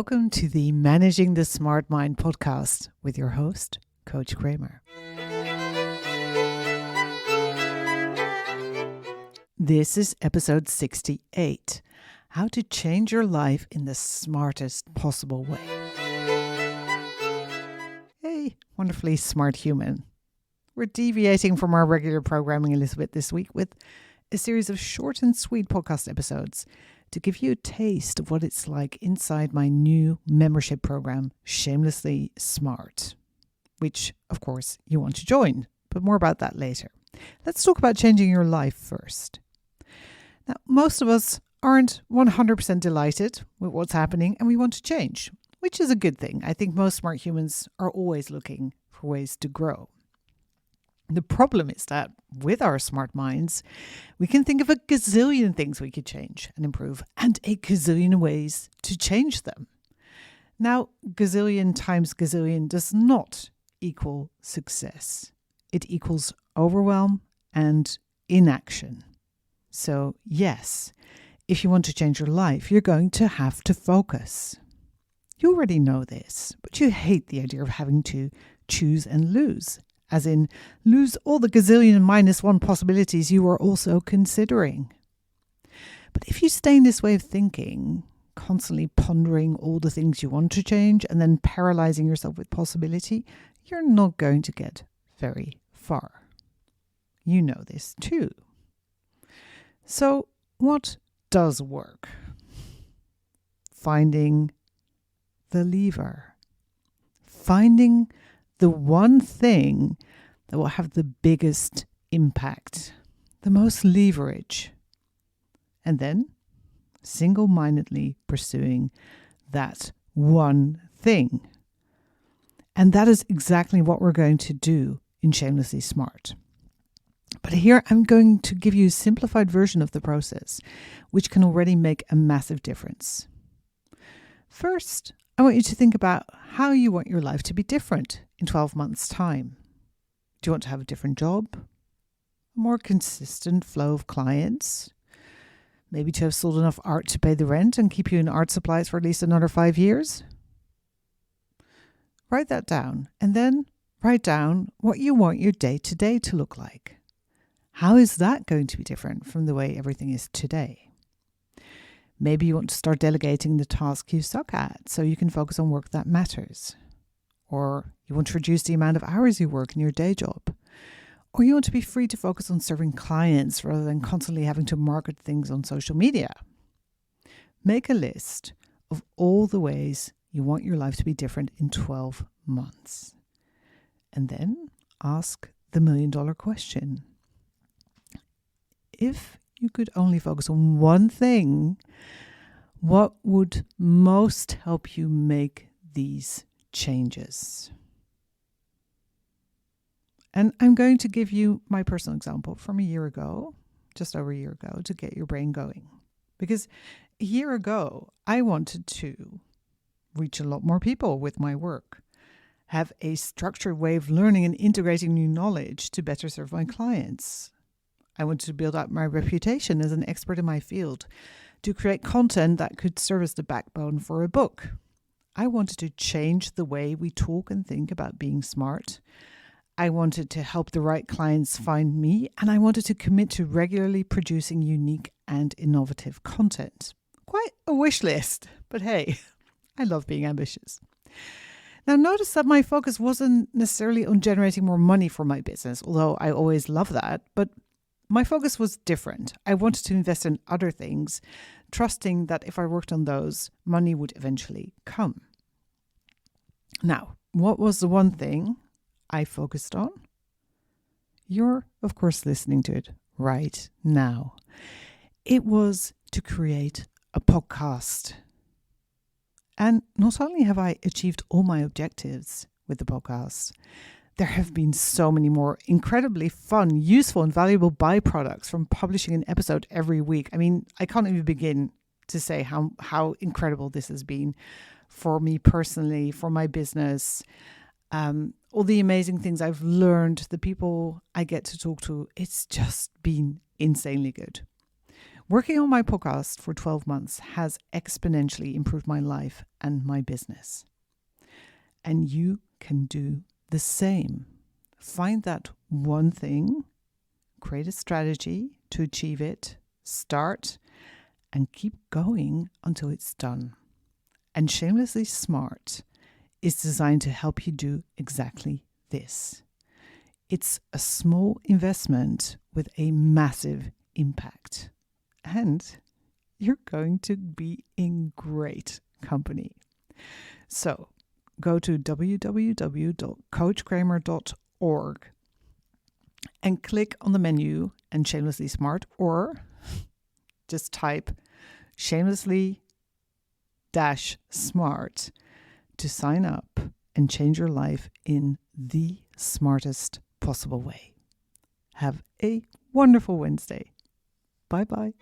Welcome to the Managing the Smart Mind podcast with your host, Coach Kramer. This is episode 68, How to Change Your Life in the Smartest Possible Way. Hey, wonderfully smart human. We're deviating from our regular programming a little bit this week with a series of short and sweet podcast episodes to give you a taste of what it's like inside my new membership program, Shamelessly Smart, which, of course, you want to join, but more about that later. Let's talk about changing your life first. Now, most of us aren't 100% delighted with what's happening and we want to change, which is a good thing. I think most smart humans are always looking for ways to grow. The problem is that with our smart minds, we can think of a gazillion things we could change and improve and a gazillion ways to change them. Now, gazillion times gazillion does not equal success. It equals overwhelm and inaction. So yes, if you want to change your life, you're going to have to focus. You already know this, but you hate the idea of having to choose and lose. As in, lose all the gazillion minus one possibilities you are also considering. But if you stay in this way of thinking, constantly pondering all the things you want to change and then paralyzing yourself with possibility, you're not going to get very far. You know this too. So, what does work? Finding the lever. Finding the one thing that will have the biggest impact, the most leverage, and then single-mindedly pursuing that one thing. And that is exactly what we're going to do in Shamelessly Smart. But here I'm going to give you a simplified version of the process, which can already make a massive difference. First, I want you to think about how you want your life to be different in 12 months' time. Do you want to have a different job? A more consistent flow of clients? Maybe to have sold enough art to pay the rent and keep you in art supplies for at least another 5 years? Write that down and then write down what you want your day-to-day to look like. How is that going to be different from the way everything is today? Maybe you want to start delegating the tasks you suck at so you can focus on work that matters. Or you want to reduce the amount of hours you work in your day job. Or you want to be free to focus on serving clients rather than constantly having to market things on social media. Make a list of all the ways you want your life to be different in 12 months. And then ask the million-dollar question. If you could only focus on one thing, what would most help you make these changes? And I'm going to give you my personal example from a year ago, just over a year ago, to get your brain going. Because a year ago, I wanted to reach a lot more people with my work, have a structured way of learning and integrating new knowledge to better serve my clients. I wanted to build up my reputation as an expert in my field, to create content that could serve as the backbone for a book. I wanted to change the way we talk and think about being smart. I wanted to help the right clients find me, and I wanted to commit to regularly producing unique and innovative content. Quite a wish list, but hey, I love being ambitious. Now, notice that my focus wasn't necessarily on generating more money for my business, although I always love that, but my focus was different. I wanted to invest in other things, trusting that if I worked on those, money would eventually come. Now, what was the one thing I focused on? You're, of course, listening to it right now. It was to create a podcast. And not only have I achieved all my objectives with the podcast, there have been so many more incredibly fun, useful, and valuable byproducts from publishing an episode every week. I mean, I can't even begin to say how incredible this has been for me personally, for my business, all the amazing things I've learned, the people I get to talk to. It's just been insanely good. Working on my podcast for 12 months has exponentially improved my life and my business. And you can do the same. Find that one thing, create a strategy to achieve it, start, and keep going until it's done. And Shamelessly Smart is designed to help you do exactly this. It's a small investment with a massive impact. And you're going to be in great company. So go to www.coachkramer.org and click on the menu and Shamelessly Smart, or just type shamelessly-smart to sign up and change your life in the smartest possible way. Have a wonderful Wednesday. Bye-bye.